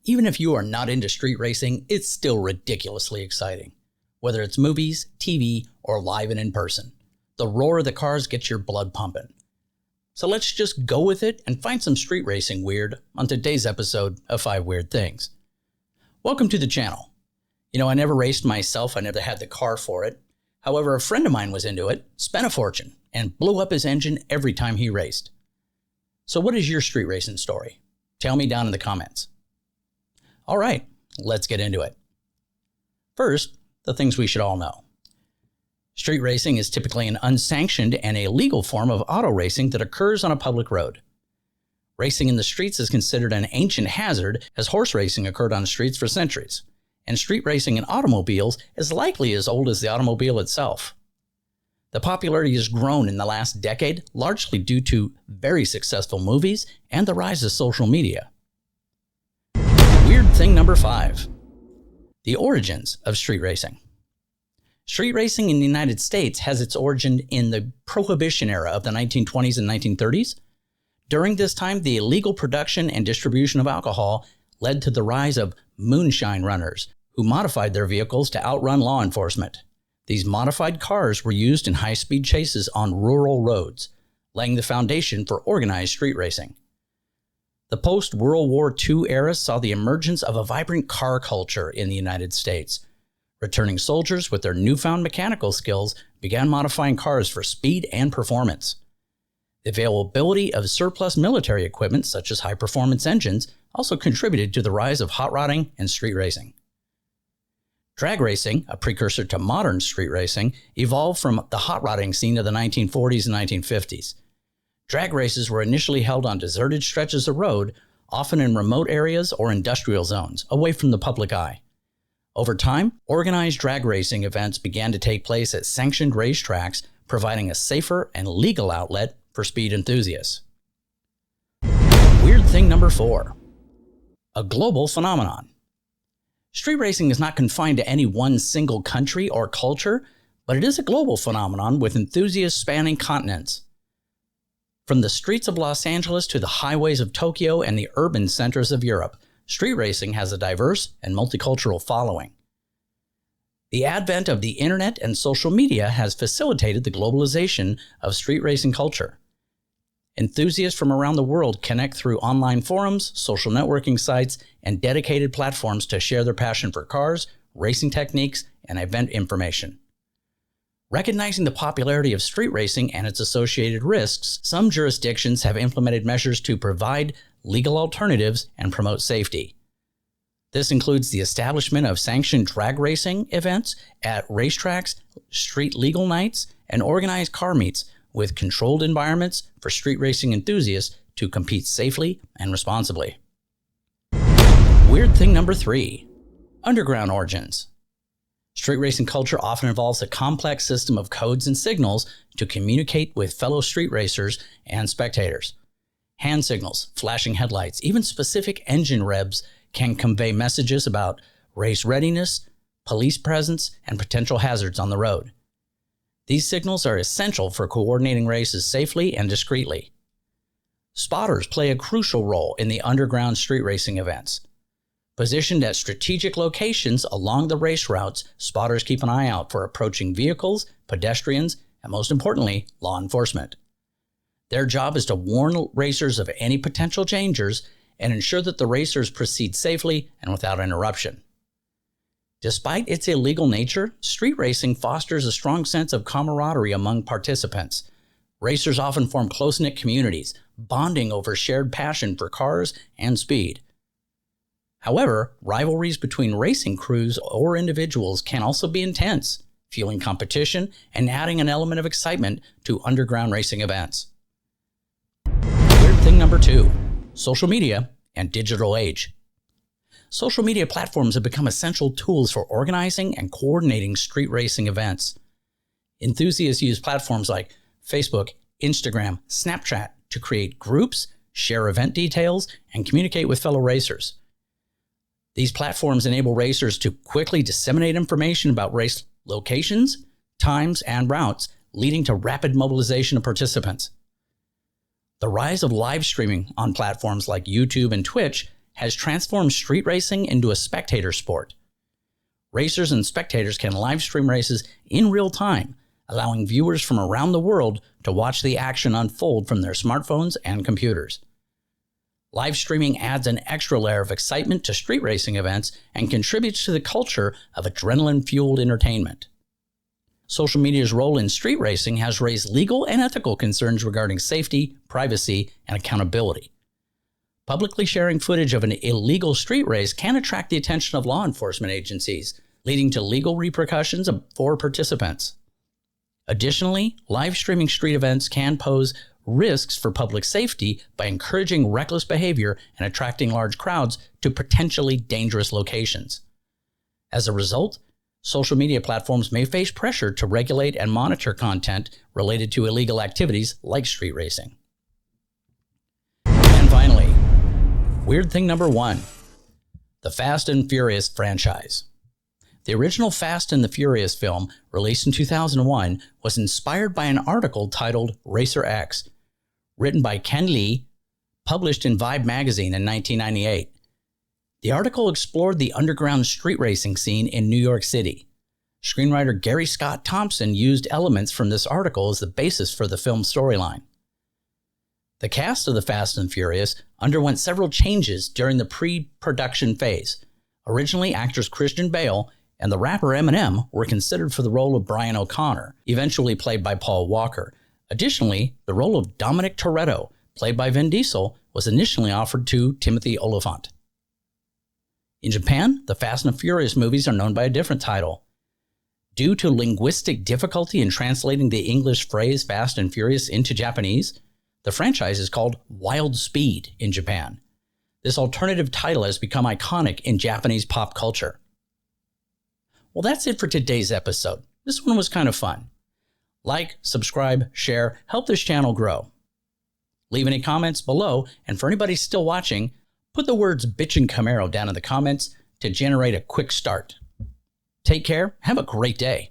Even if you are not into street racing, it's still ridiculously exciting. Whether it's movies, TV, or live and in person, the roar of the cars gets your blood pumping. So let's just go with it and find some street racing weird on today's episode of 5 Weird Things. Welcome to the channel. I never raced myself, I never had the car for it. However, a friend of mine was into it, spent a fortune, and blew up his engine every time he raced. So what is your street racing story? Tell me down in the comments. All right, let's get into it. First, the things we should all know. Street racing is typically an unsanctioned and illegal form of auto racing that occurs on a public road. Racing in the streets is considered an ancient hazard, as horse racing occurred on the streets for centuries, and street racing in automobiles is likely as old as the automobile itself. The popularity has grown in the last decade, largely due to very successful movies and the rise of social media. Weird thing number 5. The origins of street racing. Street racing in the United States has its origin in the Prohibition era of the 1920s and 1930s. During this time, the illegal production and distribution of alcohol led to the rise of moonshine runners, who modified their vehicles to outrun law enforcement. These modified cars were used in high-speed chases on rural roads, laying the foundation for organized street racing. The post-World War II era saw the emergence of a vibrant car culture in the United States. Returning soldiers with their newfound mechanical skills began modifying cars for speed and performance. The availability of surplus military equipment, such as high-performance engines, also contributed to the rise of hot rodding and street racing. Drag racing, a precursor to modern street racing, evolved from the hot rodding scene of the 1940s and 1950s. Drag races were initially held on deserted stretches of road, often in remote areas or industrial zones, away from the public eye. Over time, organized drag racing events began to take place at sanctioned racetracks, providing a safer and legal outlet for speed enthusiasts. Weird thing number 4. A global phenomenon. Street racing is not confined to any one single country or culture, but it is a global phenomenon with enthusiasts spanning continents. From the streets of Los Angeles to the highways of Tokyo and the urban centers of Europe, street racing has a diverse and multicultural following. The advent of the internet and social media has facilitated the globalization of street racing culture. Enthusiasts from around the world connect through online forums, social networking sites, and dedicated platforms to share their passion for cars, racing techniques, and event information. Recognizing the popularity of street racing and its associated risks, some jurisdictions have implemented measures to provide legal alternatives and promote safety. This includes the establishment of sanctioned drag racing events at racetracks, street legal nights, and organized car meets with controlled environments for street racing enthusiasts to compete safely and responsibly. Weird thing number 3. Underground origins. Street racing culture often involves a complex system of codes and signals to communicate with fellow street racers and spectators. Hand signals, flashing headlights, even specific engine revs can convey messages about race readiness, police presence, and potential hazards on the road. These signals are essential for coordinating races safely and discreetly. Spotters play a crucial role in the underground street racing events. Positioned at strategic locations along the race routes, spotters keep an eye out for approaching vehicles, pedestrians, and most importantly, law enforcement. Their job is to warn racers of any potential dangers and ensure that the racers proceed safely and without interruption. Despite its illegal nature, street racing fosters a strong sense of camaraderie among participants. Racers often form close-knit communities, bonding over shared passion for cars and speed. However, rivalries between racing crews or individuals can also be intense, fueling competition and adding an element of excitement to underground racing events. Weird thing number 2. Social media and digital age. Social media platforms have become essential tools for organizing and coordinating street racing events. Enthusiasts use platforms like Facebook, Instagram, Snapchat to create groups, share event details, and communicate with fellow racers. These platforms enable racers to quickly disseminate information about race locations, times, and routes, leading to rapid mobilization of participants. The rise of live streaming on platforms like YouTube and Twitch has transformed street racing into a spectator sport. Racers and spectators can live stream races in real time, allowing viewers from around the world to watch the action unfold from their smartphones and computers. Live streaming adds an extra layer of excitement to street racing events and contributes to the culture of adrenaline-fueled entertainment. Social media's role in street racing has raised legal and ethical concerns regarding safety, privacy, and accountability. Publicly sharing footage of an illegal street race can attract the attention of law enforcement agencies, leading to legal repercussions for participants. Additionally, live streaming street events can pose risks for public safety by encouraging reckless behavior and attracting large crowds to potentially dangerous locations. As a result, social media platforms may face pressure to regulate and monitor content related to illegal activities like street racing. And finally, weird thing number 1, the Fast and Furious franchise. The original Fast and the Furious film, released in 2001, was inspired by an article titled Racer X, written by Ken Lee, published in Vibe magazine in 1998. The article explored the underground street racing scene in New York City. Screenwriter Gary Scott Thompson used elements from this article as the basis for the film's storyline. The cast of the Fast and Furious underwent several changes during the pre-production phase. Originally, actors Christian Bale and the rapper Eminem were considered for the role of Brian O'Connor, eventually played by Paul Walker. Additionally, the role of Dominic Toretto, played by Vin Diesel, was initially offered to Timothy Olyphant. In Japan, the Fast and Furious movies are known by a different title. Due to linguistic difficulty in translating the English phrase Fast and Furious into Japanese, the franchise is called Wild Speed in Japan. This alternative title has become iconic in Japanese pop culture. Well, that's it for today's episode. This one was kind of fun. Like, subscribe, share, help this channel grow. Leave any comments below, and for anybody still watching, put the words bitch and Camaro down in the comments to generate a quick start. Take care, have a great day.